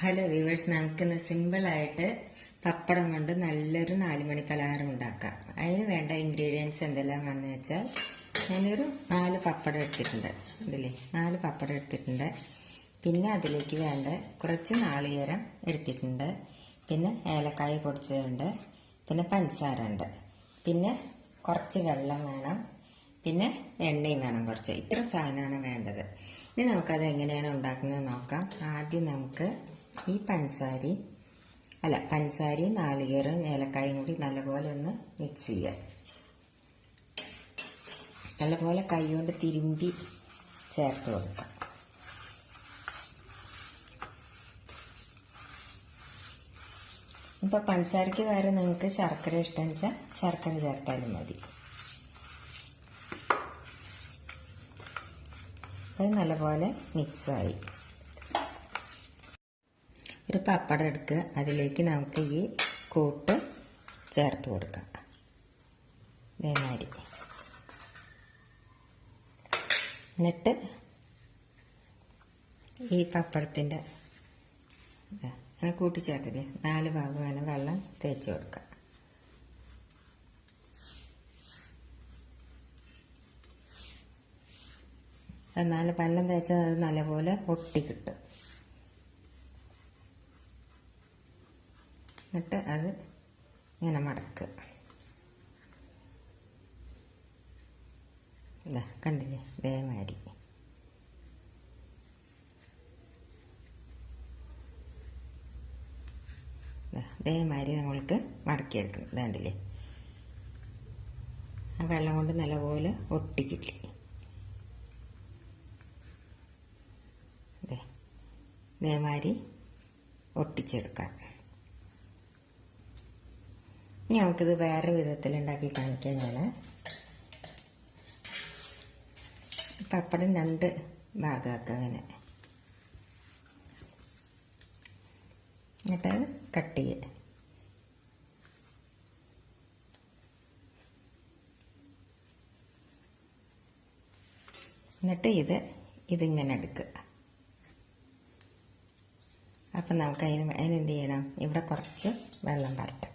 Hello viewers, നമുക്കിന്ന് സിമ്പിളായിട്ട് പപ്പടം കൊണ്ട് നല്ലൊരു 4 മണി പലഹാരം ഉണ്ടാക്കാം. അതിന് വേണ്ട ഇൻഗ്രീഡിയൻസ് എന്തെല്ലാമാണെന്ന് വെച്ചാൽ, ഞാനൊരു 4 പപ്പടം എടുത്തിട്ടുണ്ട്. ഇതില്ലേ 4 പപ്പടം എടുത്തിട്ടുണ്ട്. പിന്നെ അതിലേക്ക് വേണ്ട കുറച്ച് നാളികേരം എടുത്തിട്ടുണ്ട്. പിന്നെ ഏലക്കായ പൊടിച്ചതുണ്ട്. പിന്നെ പഞ്ചസാര ഉണ്ട്. പിന്നെ കുറച്ച് വെള്ളം വേണം. പിന്നെ എണ്ണയും വേണം കുറച്ച്. ഇത്ര സാധനമാണ് വേണ്ടത്. ഇനി നമുക്കത് എങ്ങനെയാണ് ഉണ്ടാക്കുന്നത് നോക്കാം. ആദ്യം നമുക്ക് ഈ പഞ്ചസാരയും നാളികേരവും ഏലക്കായും കൂടി നല്ലപോലെ ഒന്ന് മിക്സ് ചെയ്യാം. നല്ലപോലെ കൈ കൊണ്ട് തിരുമ്പി ചേർത്ത് കൊടുക്കാം. ഇപ്പൊ പഞ്ചസാരയ്ക്ക് പകരം നിങ്ങൾക്ക് ശർക്കര ഇഷ്ടം വെച്ചാൽ ശർക്കര ചേർത്താലും മതി. അത് നല്ലപോലെ മിക്സായി. ഒരു പപ്പടം എടുക്കുക. അതിലേക്ക് നമുക്ക് ഈ കൂട്ട് ചേർത്ത് കൊടുക്കാം. ഇതേമാതിരി. എന്നിട്ട് ഈ പപ്പടത്തിൻ്റെ അങ്ങനെ കൂട്ടിച്ചേർത്തില്ലേ 4 ഭാഗം അങ്ങനെ വെള്ളം തേച്ച് കൊടുക്കാം. എന്നാൽ വെള്ളം തേച്ചാൽ അത് നല്ലപോലെ ഒട്ടി കിട്ടും. എന്നിട്ട് അത് ഇങ്ങനെ മടക്കുക. ഇതാ കണ്ടില്ലേ, ഇതേമാതിരി. ഇതേമാതിരി നമ്മൾക്ക് മടക്കിയെടുക്കണം. ഇതാണ്ടില്ലേ, ആ വെള്ളം കൊണ്ട് നല്ലപോലെ ഒട്ടി കിട്ടി. ഇതേമാതിരി ഒട്ടിച്ചെടുക്കാം. ഇനി നമുക്കിത് വേറെ വിധത്തിൽ ഉണ്ടാക്കി കാണിക്കാൻ ഞാൻ പപ്പടം 2 ഭാഗമാക്കുക. അങ്ങനെ എന്നിട്ട് കട്ട് ചെയ്യുക. എന്നിട്ട് ഇതിങ്ങനെ എടുക്കുക. അപ്പം നമുക്ക് അതിനെന്ത് ചെയ്യണം, ഇവിടെ കുറച്ച് വെള്ളം പരട്ടാം.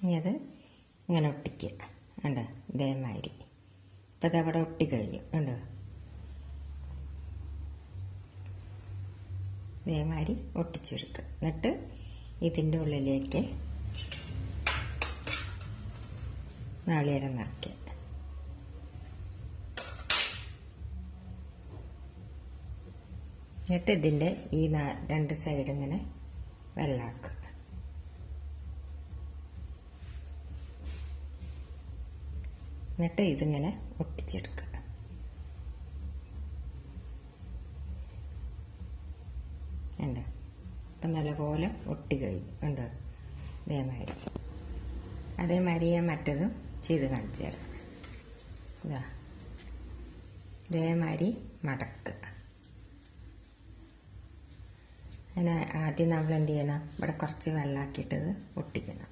ഇനി അത് ഇങ്ങനെ ഒട്ടിക്കുക. ഉണ്ട് ഇതേമാതിരി. ഇപ്പം അതവിടെ ഒട്ടിക്കഴിഞ്ഞു. ഉണ്ട് ഇതേമാതിരി ഒട്ടിച്ചെടുക്കുക. എന്നിട്ട് ഇതിൻ്റെ ഉള്ളിലേക്ക് നാളികേരം നിറയ്ക്കുക. എന്നിട്ട് ഇതിൻ്റെ ഈ 2 സൈഡ് ഇങ്ങനെ വെള്ളമാക്കുക. എന്നിട്ട് ഇതിങ്ങനെ ഒട്ടിച്ചെടുക്കുക. ഉണ്ട് ഇപ്പം നല്ലപോലെ ഒട്ടി കഴിഞ്ഞു. ഉണ്ട് അതേമാതിരി ഞാൻ മറ്റതും ചെയ്ത് കാണിച്ചു തരാം. ഇതാ ഇതേമാതിരി മടക്കുക. അതിന് ആദ്യം നമ്മൾ എന്ത് ചെയ്യണം, ഇവിടെ കുറച്ച് വെള്ളമാക്കിയിട്ടത് ഒട്ടിക്കണം.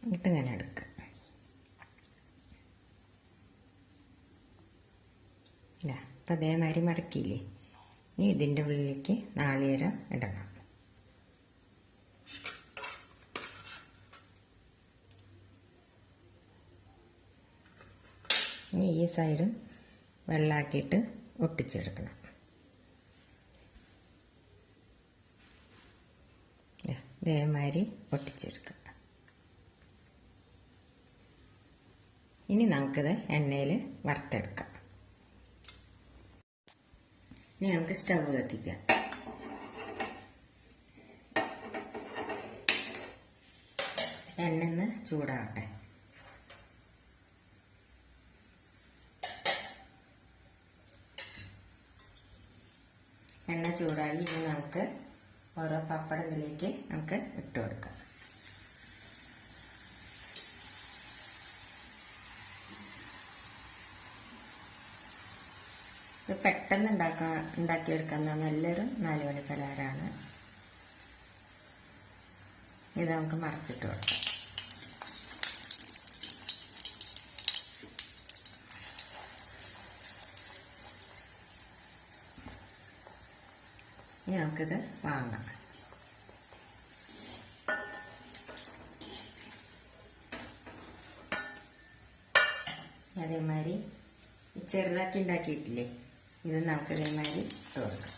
എന്നിട്ട് ഇങ്ങനെ എടുക്കുക. അപ്പം അതേമാതിരി മടക്കിയില്ലേ. ഇനി ഇതിൻ്റെ ഉള്ളിലേക്ക് നാളികേരം ഇടണം. ഇനി ഈ സൈഡും വെള്ളമാക്കിയിട്ട് ഒട്ടിച്ചെടുക്കണം. ഇതേമാതിരി ഒട്ടിച്ചെടുക്കുക. ഇനി നമുക്കിത് എണ്ണയിൽ വറുത്തെടുക്കാം. ഇനി നമുക്ക് സ്റ്റവ് കത്തിക്കാം. എണ്ണ ഒന്ന് ചൂടാവട്ടെ. എണ്ണ ചൂടായി. ഇനി നമുക്ക് ഓരോ പപ്പടത്തിലേക്ക് നമുക്ക് ഇട്ട് കൊടുക്കാം. ഇത് പെട്ടെന്ന് ഉണ്ടാക്കിയെടുക്കുന്ന നല്ലൊരു 4 മണി പലഹാരമാണ്. ഇത് നമുക്ക് മറിച്ചിട്ട് കൊടുക്കാം. ഇനി നമുക്കിത് വാങ്ങാം. അതേമാതിരി ചെറുതാക്കി ഉണ്ടാക്കിയിട്ടില്ലേ, ഇത് നമുക്ക് ഇതേമാതിരി ഇട്ട് കൊടുക്കാം.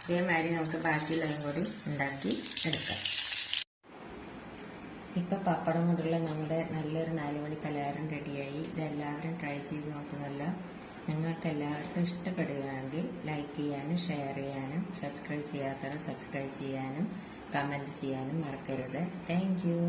ഇതേമാതിരി നമുക്ക് ബാക്കിയുള്ളതും കൂടി ഉണ്ടാക്കി എടുക്കാം. ഇപ്പം പപ്പടം കൊണ്ടുള്ള നമ്മുടെ നല്ലൊരു 4 മണി പലഹാരം റെഡിയായി. ഇതെല്ലാവരും ട്രൈ ചെയ്ത് നോക്കുന്നല്ല. നിങ്ങൾക്ക് എല്ലാവർക്കും ഇഷ്ടപ്പെടുകയാണെങ്കിൽ ലൈക്ക് ചെയ്യാനും ഷെയർ ചെയ്യാനും സബ്സ്ക്രൈബ് ചെയ്യാത്തവർ സബ്സ്ക്രൈബ് ചെയ്യാനും കമൻറ്റ് ചെയ്യാനും മറക്കരുത്. Thank you.